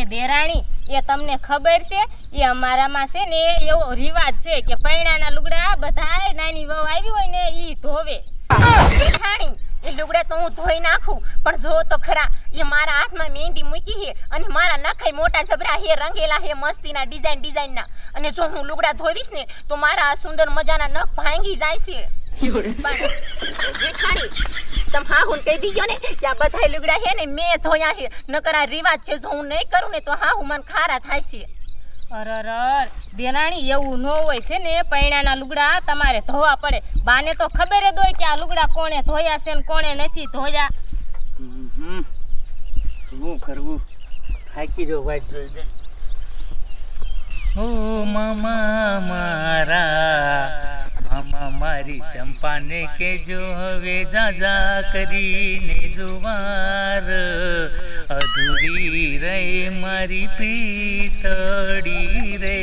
એ દેરાણી એ તમને ખબર છે એ અમારામાં છે ને એવો રિવાજ છે કે પૈણાના લુગડા બધાય નાની વહુ આવી હોય ને ઈ ધોવે. જેઠાણી એ લુગડા તો હું ધોઈ નાખું પણ જો તો ખરા એ મારા હાથમાં મહેંદી મૂકી છે અને મારા નખાઈ મોટા જબરા હે રંગેલા હે મસ્તીના ડિઝાઇનના અને જો હું લુગડા ધોવીશ ને તો મારા આ સુંદર મજાના નખ ભાંગી જાય છે. જેઠાણી તમે હા હું કહી દીજો ને કે આ બધા લુગડા હે ને મેં ધોયા છે નકર આ રિવાજ છે જો હું નહીં કરું ને તો હા હું મને ખારા થાય છે. અરર દેરાણી એવું ન હોય છે ને પૈણાના લુગડા તમારે ધોવા પડે. બાને તો ખબર જ હોય કે આ લુગડા કોણે ધોયા છે ને કોણે નથી ધોયા. શું કરવું થાકી જો વાત જોઈ દે. ઓ મામા મારા મામા મારી ચંપાને કેજો હવે જાજા કરીને જુવાર અધૂરી રે મારી પીતળી રે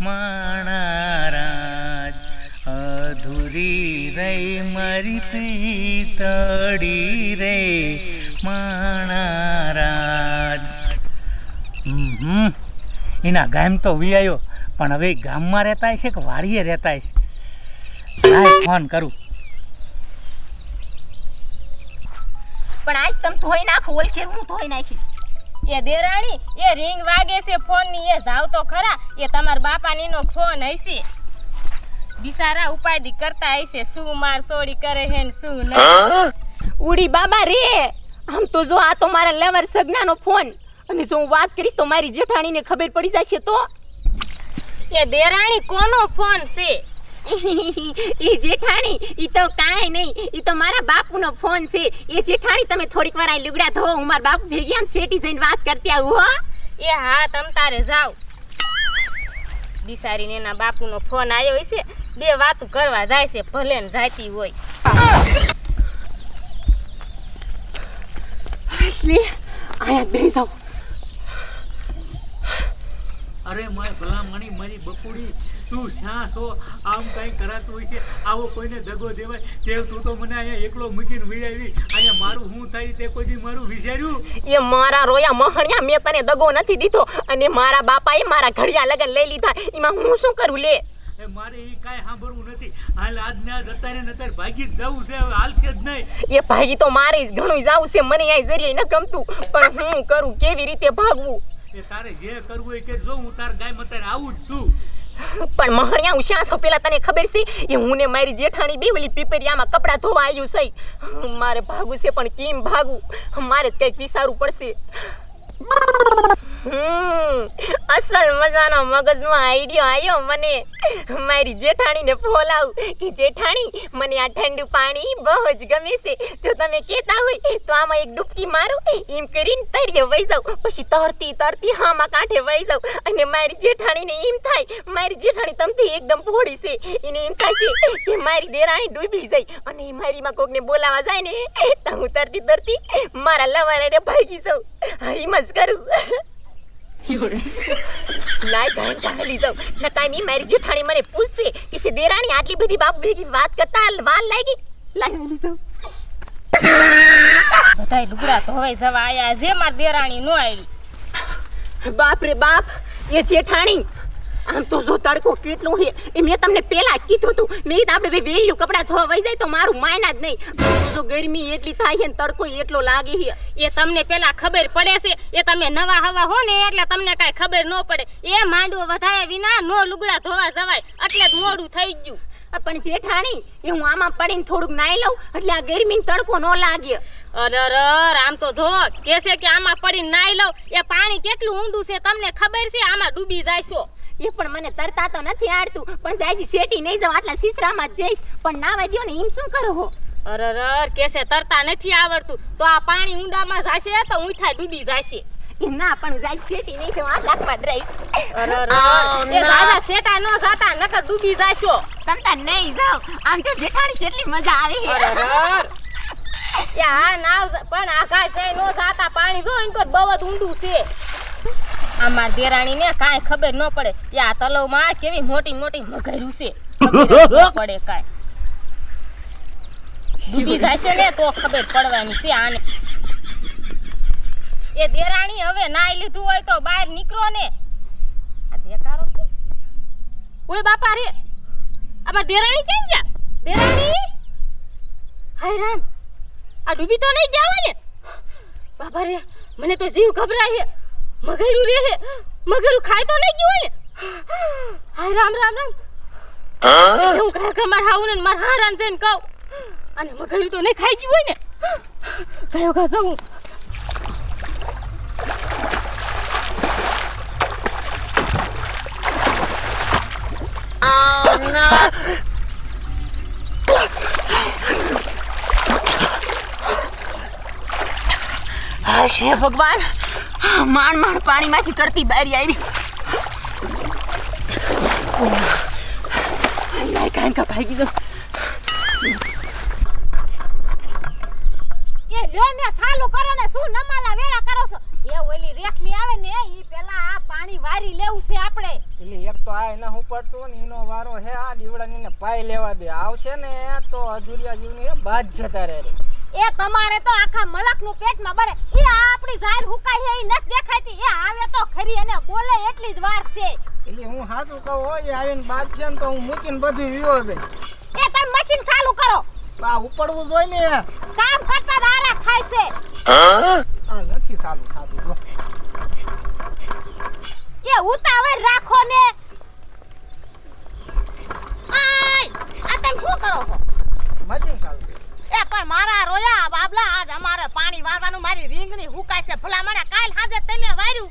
માણારાજ અધૂરી રે મારી પીતળી રે માણારાજ. એના ગામ તો વી આવ્યો પણ હવે ગામમાં રહેતા છે કે વાડીએ રહેતા છે. ફોન કરું પણ આજ તમે ધોઈ નાખો ઓલખેર હું ધોઈ નાખીશ. એ દેરાણી એ રિંગ વાગે છે ફોન ની એ જાવ તો ખરા એ તમારા બાપાનીનો ફોન હશે. બિચારા ઉપાધિ કરતા હશે શું માર સોડી કરે હે ને શું નહીં. ઉડી બાબા રે આમ તો જો આ તો મારા લવર સગનાનો ફોન અને જો હું વાત કરીશ તો મારી જેઠાણીને ખબર પડી જશે તો. એ દેરાણી કોનો ફોન છે? એ જેઠાણી ઈ તો કાંઈ નહીં ઈ તો મારા બાપુનો ફોન છે. એ જેઠાણી તમે થોડીક વાર આ લુગડા ધો હું મારા બાપુ ભેગી આમ સેટી જઈને વાત કરતી આવું હો. એ હા તમ તારે જાવ. બિસારીને એના બાપુનો ફોન આવ્યો હશે બે વાતું કરવા જાય છે ભલે ને જાતી હોય. એટલે આયા બે જાવ. અરે માય ભલામણી મારી બકુડી તું શ્યાં છો આમ કઈ કરાતું હોય છે આવો કોઈને દગો દેવાય તે તું તો મને અહીંયા એકલો મૂકીને વિડાવી અહીંયા મારું હું થાય તે કોઈ દી મારું વિચાર્યું? એ મારા રોયા મહણિયા મેં તને દગો નથી દીધો અને મારા બાપાએ મારા ઘડિયા લગન લઈ લીધા એમાં હું શું કરું લે. એ મારે ઈ કાંઈ સાંભળવું નથી. હાલ આજને આજ અત્યારે ને અત્યારે ભાગી જ જવું છે હવે હાલશે જ નહીં. એ ભાગી તો મારે જ ઘણું જાવું છે મને અહીં જરીએ ન ગમતું પણ હું કરું કેવી રીતે ભાગવું. એ તારે જે કરવું હોય કે જો હું તાર ગાય અત્યારે આવું જ છું. પણ મહણિયા હું શ્યાં છો પેલા તને ખબર છે એ હું ને મારી જેઠાણી બે ઓલી પીપરિયામાં કપડાં ધોવા આવ્યું છે. મારે ભાગવું છે પણ કેમ ભાગવું મારે કંઈક વિચારવું પડશે. અસલ મજાનો મગજમાં આઈડિયો આવ્યો મને. મારી જેઠાણીને ફોલાવું કે જેઠાણી મને આ ઠંડુ પાણી બહુ જ ગમે છે જો તમે કહેતા હોય તો આમાં એક ડૂબકી મારું એમ કરીને તરીએ વહી જાઉં પછી તરતી તરતી હામાં કાંઠે વહી જાઉં અને મારી જેઠાણીને એમ થાય મારી જેઠાણી તમથી એકદમ ભોળી છે એને એમ થાય છે કે મારી દેરાણી ડૂબી જાય અને એ મારીમાં કોકને બોલાવા જાય ને તો હું તરતી તરતી મારા લવારાને ભાગી જાઉં. એમ જ કરું. લાય બહેન કાલી જાવ ન કાઈ મારી જેઠાણી મને પૂછશે કે સે દેરાણી આટલી બધી બાપ ભેગી વાત કરતા વાલ લાગી. લાય હાલી જાવ. બધાય લુગડા ધોવાઈ જવા આયા જે માર દેરાણી નો આવી. બાપ રે બાપ એ જેઠાણી આમ તો જો તડકો કેટલો હે એ મેં તમને પહેલા કીધું તું મેં તો આપણે વેલ્યું કપડા ધોવા વઈ જાય તો મારું માયના જ નહીં. જો ગરમી એટલી થાય છે ને તડકો એટલો લાગે છે એ તમને પેલા ખબર પડે છે એ તમે નવા હવા હો ને એટલે તમને કાઈ ખબર ન પડે. એ માંડવો વધાયા વિના નો લુગડા ધોવા જવાય એટલે જ મોડું થઈ ગયું. પણ જેઠાણી એ હું આમાં પડીને થોડુંક નાઈ લઉં એટલે આ ગરમી તડકો ન લાગે. અરર આમ તો જો કે છે કે આમાં પડીને નાઈ લઉં એ પાણી કેટલું ઊંડું છે તમને ખબર છે આમાં ડૂબી જાયશો. એ પણ મને તરતા તો નથી આવડતું પણ જાયજી સેટી નહીં જાવ આટલા સીસરામાં જ જઈશ પણ નાવા દ્યો ને એમ શું કરો હો. અરર કેસે તરતા નથી આવડતું તો આ પાણી ઊંડામાં જાશે તો ઊંઠા ડૂબી જાશે. એ ના પણ જાય સેટી નહીં જાવ આટલામાં જ રહીશ. અરર એ દાદા સેટા નો જાતા નકર ડૂબી જાશો. તમતા નહીં જાવ આમ જો જેઠાણી કેટલી મજા આવે. અરર યા નાવ પણ આ કાઈ છે નો જાતા પાણી જો ઇન તો બહુ જ ઊંડું છે. આમાં દેરાણીને કાંઈ ખબર ન પડે યા તલવમાં કેવી મોટી મોટી મગર્યું છે પડે કાંઈ ડૂબી જાય છે ને તો ખબર પડવાની છે આને. એ દેરાણી હવે નાઈ લીધું હોય તો બહાર નીકળો ને. આ દેકારો કે ઓય બાપા રે, આમાં દેરાણી ક્યાં ગયા? દેરાણી, હાય રામ, આ ડૂબી તો નહીં ગયા હોય ને? બાપા રે, મને તો જીવ ઘબરાય છે. મગરું રે હે, મગરું ખાય તો નહીં ગયું હોય ને? હાય રામ રામ રામ. હું કાકા માર હાઉને માર હારાન જઈને કહું, અને મગરું તો નહીં ખાઈ ગયું હોય ને? કયો કા જો હે ભગવાન, માંડ માંડ પાણીમાંથી તરતી બારી આવી. લાય કાન કા ભાગી ગયો. એ લ્યો ને ચાલુ કરો ને, શું નમાલા વેળા કરો છો? એ ઓલી રેખલી આવે ને ઈ પેલા આ પાણી વારી લેવું છે આપણે. એટલે એક તો આ એના ઉપડતો ને એનો વારો હે આ દીવડાની ને પાઈ લેવા દે. આવશે ને તો અધુરિયા જીવની બાદ જતા રહે. એ તમારે તો આખા મલકનું પેટમાં બરે. એ આપણી જાહેર હુકાઈ છે ઈ નથી દેખાતી. એ આવે તો ખરી અને બોલે એટલી જ વાર છે. એટલે હું સાચું કહું હોય આવીને બાદ છે ને તો હું મૂકીને બધું વિયો દે. એ તમે મશીન ચાલુ કરો. આ ઉપડવું જોઈએ ને. કામ કરતા દારા ખાય છે. આ નથી ચાલુ થાતું જો. એ ઉતાવળ રાખો ને. આય, આ તમે શું કરો છો? મશીન ચાલુ. એ પણ મારા રોયા બાબલા, આજ અમારે પાણી વારવાનું મારી રીંગણી હુકાય છે. ભલા મને કાલ સાંજે તમે વાર્યું.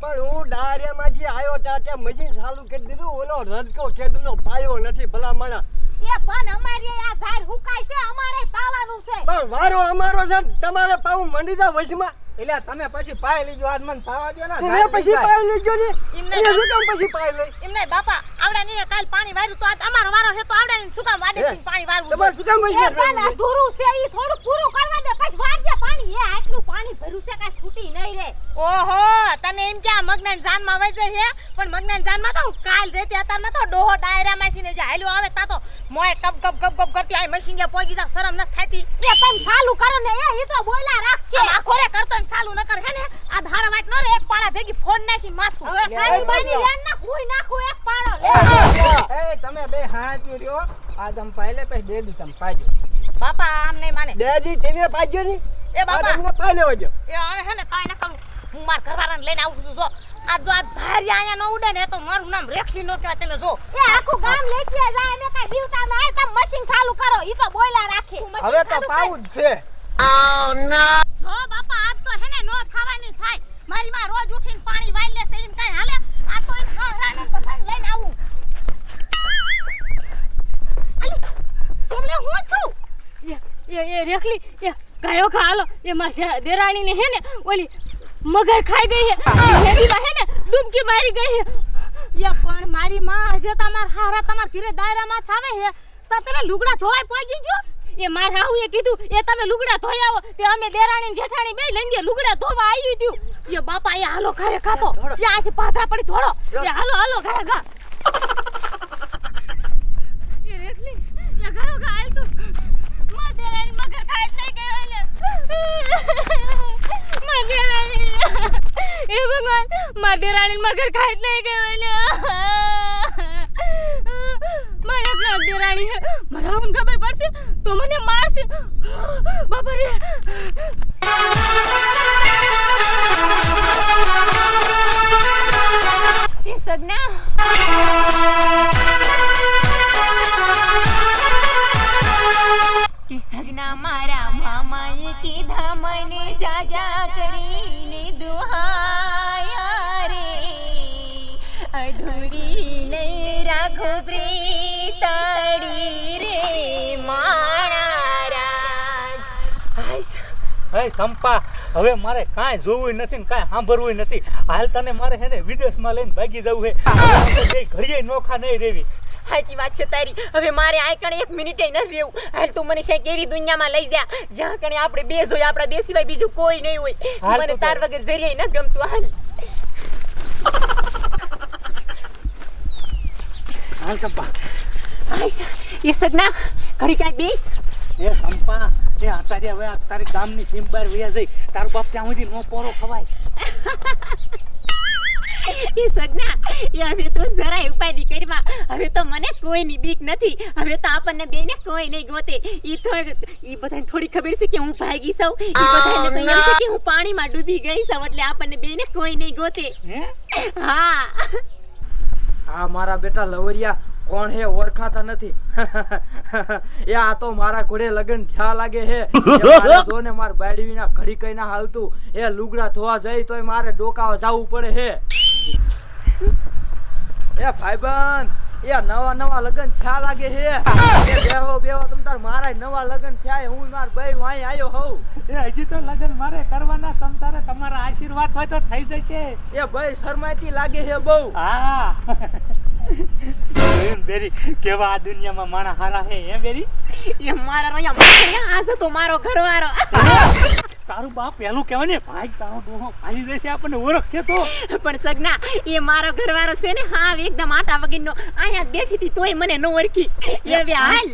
પણ હું ડાયરામાંથી આવ્યો ત્યાં મશીન ચાલુ કરી દીધું. ઓલો રજકો ખેડૂતનો પાયો નથી ભલા માણા. એ પણ અમારી આ ઝાડ હુકાય છે, અમારે પાવાનું છે. પણ વારો અમારો છે ને તમારે પાવું મંડી જાવ વશમાં. એટલે તમે પછી પાઈ લીજો. આજ મને પાવા દો ને. તમે પછી પાઈ લેજો ને. એમને એ શું કામ પછી પાઈ લઈ? એમને બાપા આવડા ની કાલ પાણી વાર્યું તો આજ અમારો વારો છે તો આવડા ની શું કામ વાડે થી પાણી વારવું? તમારે શું કામ એ વશમાં પણ અધૂરું છે, ઈ થોડું પૂરું કરવા દે પછી વારજે પાણી. એ આટલું પાણી ભર્યું છે કાઈ છૂટી નહીં રે. ઓહો, તને એમ કે આ મગનાન જાનમાં વઈ જાય છે, પણ મગનાન જાનમાં તો કાલ જેતી અત્યારમાં તો ડોહો ડાયરામાંથી ને જે હાલ્યો આવે તા તો મોય કપ કપ કપ કપ કરતી આ મશીન જે પોગી જા શરમ ન થાતી. એ તમે ચાલુ કરો ને. એ ઈ તો બોલા રાખશે. આખો રે કરતો ને ચાલુ ન કર હે ને. આ ધારા વાટ નો રે એક પાળા ભેગી ફોન નાખી માથું. હવે સારી બાની લેન ના કોઈ નાખું એક પાળો લે. એ તમે બે હાથ રહ્યો. આજ આમ પાઈ લે પછી દે દઉં તમે પાજો. બાપા આમ નહીં માને. ડેડી તમે પાજો ને. એ બાપા તમને પાઈ લેવો જો. એ હવે હે ને કાઈ ન કરું. હું માર ઘરવાળાને લઈને આવું છું. જો આ જો આ ધારિયા અહીંયા ન ઉડે ને તો મારું નામ રેખલી નો કહેવાય. તને જો એ આખું ગામ લેતી જાય મે કાઈ બીવતા ના. તમે મશીન ચાલુ કરો. ઈ તો બોયલા રાખે. હવે તો પાવું જ છે. જો બાપા આજ તો હે ને નો થવાની થાય. મારી માં રોજ ઉઠીને પાણી વાઈ લેશે એમ કાઈ હાલે. આ તો એમ હારાને બધાને લઈને આવું. અલી તમને હું છું? એ રેખલી એ કાયો ખાલો. એ માર દેરાણી ને હે ને ઓલી મગર ખાઈ ગઈ હે. નદીમાં હે ને ડૂબકી મારી ગઈ હે. એ પણ મારી માં હજે તમાર હારા તમાર ઘરે ડાયરામાં થાવે હે તો તને લુગડા ધોવાય પોગી જો. એ માર હાઉએ કીધું એ તમે લુગડા ધોઈ આવો. તે અમે દેરાણી ને જેઠાણી બે લઈને લુગડા ધોવા આવ્યું ત્યું. એ બાપા એ હાલો ખાય ખાતો. ત્યાંથી પાથરા પડી થોડો. એ હાલો હાલો ખાય ખા. એ રેખલી એ ગાયો ગાય તું માં દેરાણી મગર ખાઈ જ નહીં ગયો લે. માં દેરાણી એ ભગવાન માં દેરાણી મગર ખાઈ જ નહીં ગયો લે. માં એકલા દેરાણી હે. મને હવે ખબર પડશે તો મને મારશે. બાપા રે. એ સગના કે સગના મારા મામાએ કીધા મને જાજા કરીને દુહાયા રે અધૂરી નહીં રાખો પ્રીતડી રે માણા રાજ. હે ચંપા, હવે મારે કાંઈ જોવું નથી ને કાંઈ સાંભળવું નથી. હાલ તને મારે છે ને વિદેશમાં લઈને ભાગી જવું છે. ઘડીએ નોખા નહીં રહેવી. સાચી વાત છે તારી. હવે મારે આ કણે એક મિનિટે ન રહેવું. હાલ તું મને છે કેવી દુનિયામાં લઈ જા જ્યાં કણે આપણે બે હોય, આપણા બે સિવાય બીજું કોઈ નહીં હોય. મને તાર વગર જરીએ ન ગમતું. હાલ હાલ ચંપા. એ સગના ઘડી કાંઈ બેસ. એ સંપા એ અત્યારે હવે તારી ગામની સીમ બહાર વયા જઈ તાર બાપ ત્યાં સુધી નો પોરો ખવાય. એ સગના એ હવે તો જરાય ઉપાય કરવા. હવે તો મને કોઈની બીક નથી. હવે તો આપણને બેને કોઈ નહીં ગોતે. ઈ બધાને થોડી ખબર છે કે હું ભાગી છું. ઈ બધાને તો એમ છે કે હું પાણીમાં ડૂબી ગઈ છું એટલે આપણને બેને કોઈ નહીં ગોતે. હે હા આ મારા બેટા લવરિયા કોણ હે ઓળખાતા નથી. એ આ તો મારા ઘોડે લગન થયા લાગે હે. જો ને માર બાયડી વિના ઘડી કઈ ના હાલતું. એ લુગડા ધોવા જઈ તોય મારે ડોકાવા જવું પડે હે. એ ભાઈબંધ એ નવા લગન થયા લાગે હે. એ બેહો તમ તાર મારા નવા લગન થયા. હું માર ભાઈ વાઈ આયો હોઉં. એ હજી તો લગન મારે કરવાના તમ તારે તમારા આશીર્વાદ હોય તો થઈ જશે. એ ભાઈ શરમાતી લાગે હે બહુ. હા બેરી કેવા આ દુનિયામાં માણા હારા હે હે બેરી. એ મારા રોયા માણ્યા આ છે તો મારો ઘરવાળો. તારું બાપ પહેલું કહેવાય ને ભાઈ તારો ડોહો ફાલી દેશે આપણને ઓળખશે તો. પણ સગના એ મારો ઘરવાળો છે ને હા એકદમ આટા વગરનો અહીંયા બેઠી હતી તોય મને ન ઓળખી. એ હવે હાલ